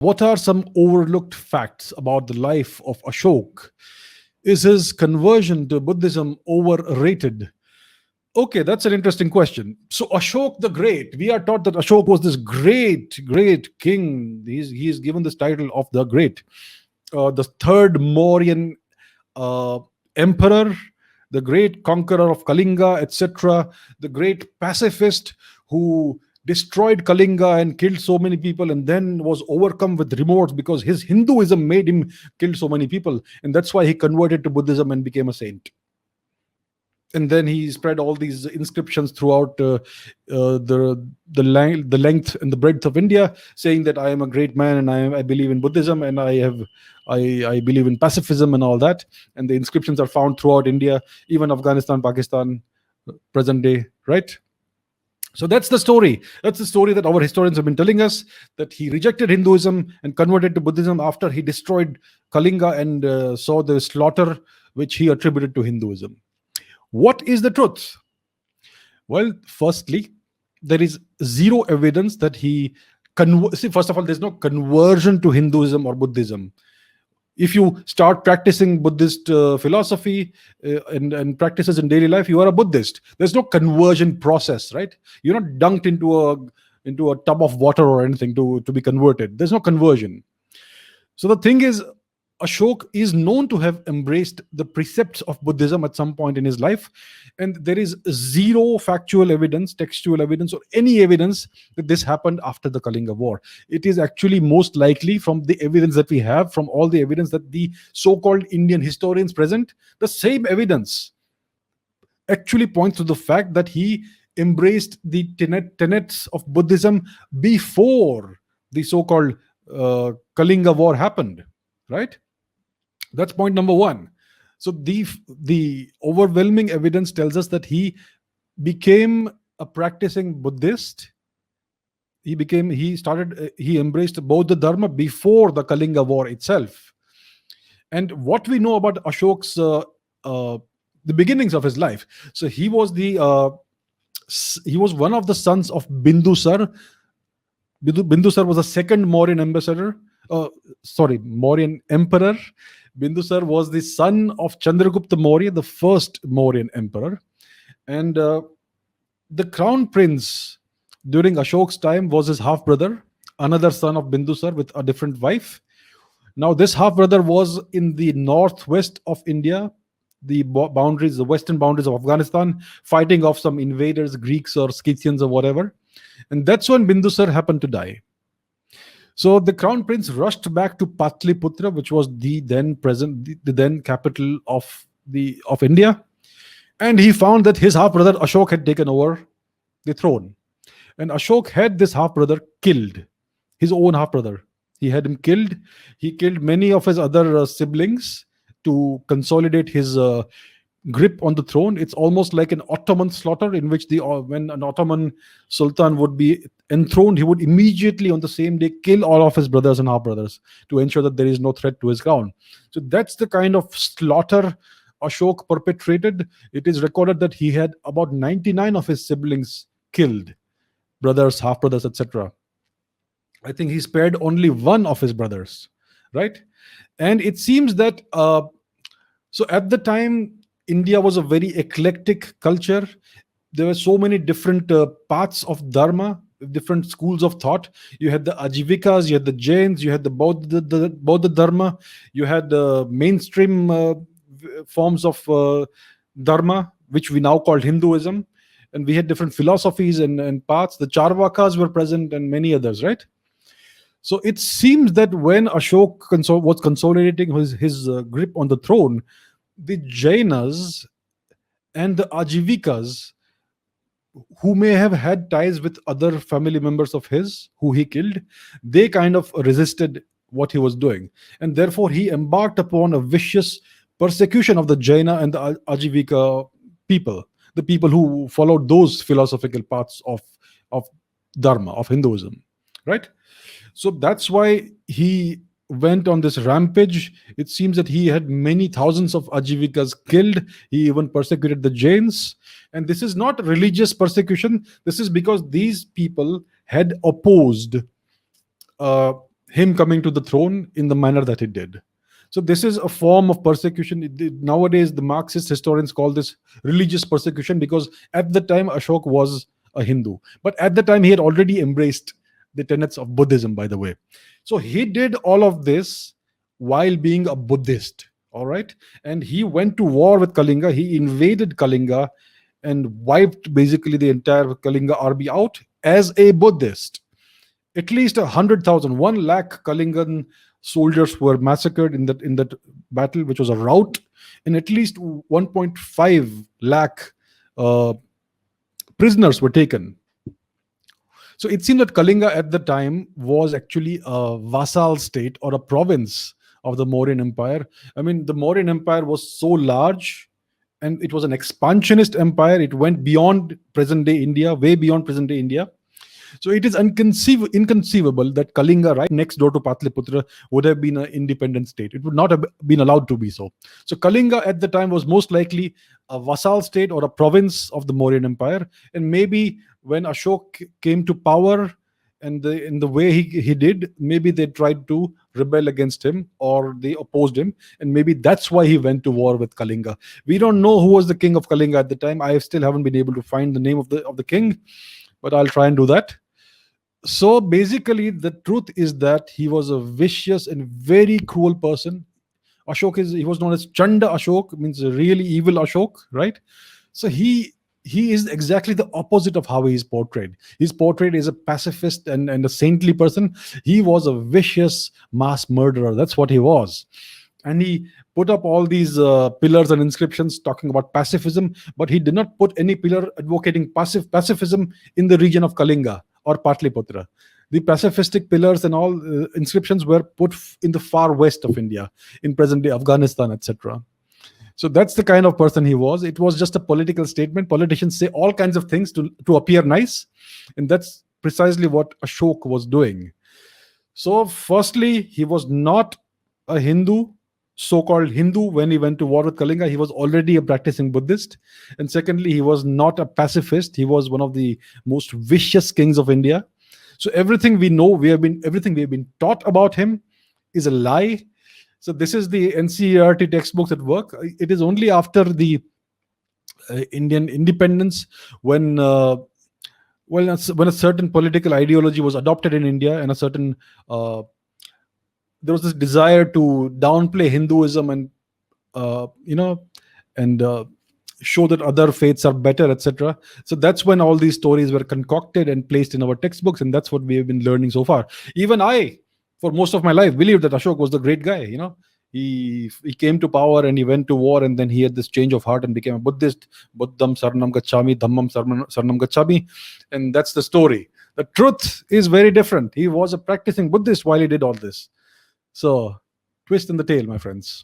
What are some overlooked facts about the life of Ashok? Is his conversion to Buddhism overrated? Okay, that's an interesting question. So, Ashok the Great, we are taught that Ashok was this great king. He is given this title of the Great, the third Mauryan uh, emperor, the great conqueror of Kalinga, etc., the great pacifist who destroyed Kalinga and killed so many people and then was overcome with remorse because his Hinduism made him kill so many people. And that's why he converted to Buddhism and became a saint. And then he spread all these inscriptions throughout the length and the breadth of India, saying that I am a great man and I believe in Buddhism and I believe in pacifism and all that. And the inscriptions are found throughout India, even Afghanistan, Pakistan, present day, right? So that's the story. That's the story that our historians have been telling us, that he rejected Hinduism and converted to Buddhism after he destroyed Kalinga and saw the slaughter which he attributed to Hinduism. What is the truth? Well, firstly, there is zero evidence that he see, first of all, there's no conversion to Hinduism or Buddhism. If you start practicing Buddhist philosophy and practices in daily life, you are a Buddhist. There's no conversion process, right? You're not dunked into a tub of water or anything to be converted. There's no conversion. So the thing is, Ashok is known to have embraced the precepts of Buddhism at some point in his life, and there is zero factual evidence, textual evidence, or any evidence that this happened after the Kalinga War. It is actually most likely, from the evidence that we have, from all the evidence that the so-called Indian historians present, the same evidence actually points to the fact that he embraced the tenets of Buddhism before the so-called Kalinga War happened, right? That's point number one. So the overwhelming evidence tells us that he became a practicing Buddhist. He embraced Bauddha Dharma before the Kalinga War itself. And what we know about Ashok's the beginnings of his life. So he was one of the sons of Bindusar. Bindusar was the second Mauryan ambassador. Mauryan emperor. Bindusar was the son of Chandragupta Maurya, the first Mauryan emperor. And the crown prince during Ashok's time was his half brother, another son of Bindusar with a different wife. Now, this half brother was in the northwest of India, the western boundaries of Afghanistan, fighting off some invaders, Greeks or Scythians or whatever. And that's when Bindusar happened to die. So the crown prince rushed back to Patliputra, which was the then capital of India, and he found that his half brother Ashok had taken over the throne, and Ashok had this half brother killed, his own half brother. He had him killed. He killed many of his other siblings to consolidate his grip on the throne. It's almost like an Ottoman slaughter, in which when an Ottoman sultan would be enthroned, he would immediately on the same day kill all of his brothers and half brothers to ensure that there is no threat to his crown. So that's the kind of slaughter Ashok perpetrated. It is recorded that he had about 99 of his siblings killed, brothers, half brothers, etc. I think he spared only one of his brothers, right? And it seems that so at the time, India was a very eclectic culture. There were so many different paths of dharma, different schools of thought. You had the Ajivikas, you had the Jains, you had the Bauddha Dharma, you had the mainstream forms of dharma, which we now call Hinduism. And we had different philosophies and paths. The Charvakas were present and many others, right? So it seems that when Ashok was consolidating his grip on the throne, the Jainas and the Ajivikas, who may have had ties with other family members of his who he killed, they kind of resisted what he was doing. And therefore, he embarked upon a vicious persecution of the Jaina and the Ajivika people, the people who followed those philosophical paths of Dharma, of Hinduism, right? So that's why he went on this rampage. It seems that he had many thousands of Ajivikas killed. He even persecuted the Jains. And this is not religious persecution. This is because these people had opposed him coming to the throne in the manner that he did. So this is a form of persecution. Nowadays, the Marxist historians call this religious persecution, because at the time Ashok was a Hindu, but at the time he had already embraced the tenets of Buddhism, by the way. So he did all of this while being a Buddhist. All right, and he went to war with Kalinga. He invaded Kalinga and wiped basically the entire Kalinga army out as a Buddhist. At least 100,000, 1 lakh Kalingan soldiers were massacred in that battle, which was a rout, and at least 1.5 lakh uh, prisoners were taken. So it seemed that Kalinga at the time was actually a vassal state or a province of the Mauryan Empire. I mean, the Mauryan Empire was so large, and it was an expansionist empire. It went beyond present day India, way beyond present day India. So it is inconceivable that Kalinga, right next door to Patliputra, would have been an independent state. It would not have been allowed to be so. So Kalinga at the time was most likely a vassal state or a province of the Mauryan Empire. And maybe when Ashok came to power, and in the way he did, maybe they tried to rebel against him, or they opposed him, and maybe that's why he went to war with Kalinga. We don't know who was the king of Kalinga at the time. I still haven't been able to find the name of the king, but I'll try and do that. So basically, the truth is that he was a vicious and very cruel person. He was known as Chanda Ashok, means a really evil Ashok, right? So he is exactly the opposite of how he is portrayed. He's portrayed as a pacifist and a saintly person. He was a vicious mass murderer. That's what he was. And he put up all these pillars and inscriptions talking about pacifism, but he did not put any pillar advocating pacifism in the region of Kalinga or Patliputra. The pacifistic pillars and all inscriptions were put in the far west of India, in present day Afghanistan, etc. So that's the kind of person he was. It was just a political statement. Politicians say all kinds of things to appear nice, and that's precisely what Ashok was doing. So firstly, he was not a Hindu, so-called Hindu, when he went to war with Kalinga. He was already a practicing Buddhist. And secondly, he was not a pacifist. He was one of the most vicious kings of India. So everything we know, everything we have been taught about him is a lie. So this is the NCERT textbooks at work. It is only after the Indian independence, when when a certain political ideology was adopted in India, and a certain there was this desire to downplay Hinduism and and show that other faiths are better, etc. So that's when all these stories were concocted and placed in our textbooks, and that's what we have been learning so far. Even I, for most of my life, believed that Ashok was the great guy. He came to power and he went to war, and then he had this change of heart and became a Buddhist. Buddham Saranam Gacchami, Dhammam Saranam Gacchami, and that's the story. The truth is very different. He was a practicing Buddhist while he did all this. So, twist in the tail, my friends.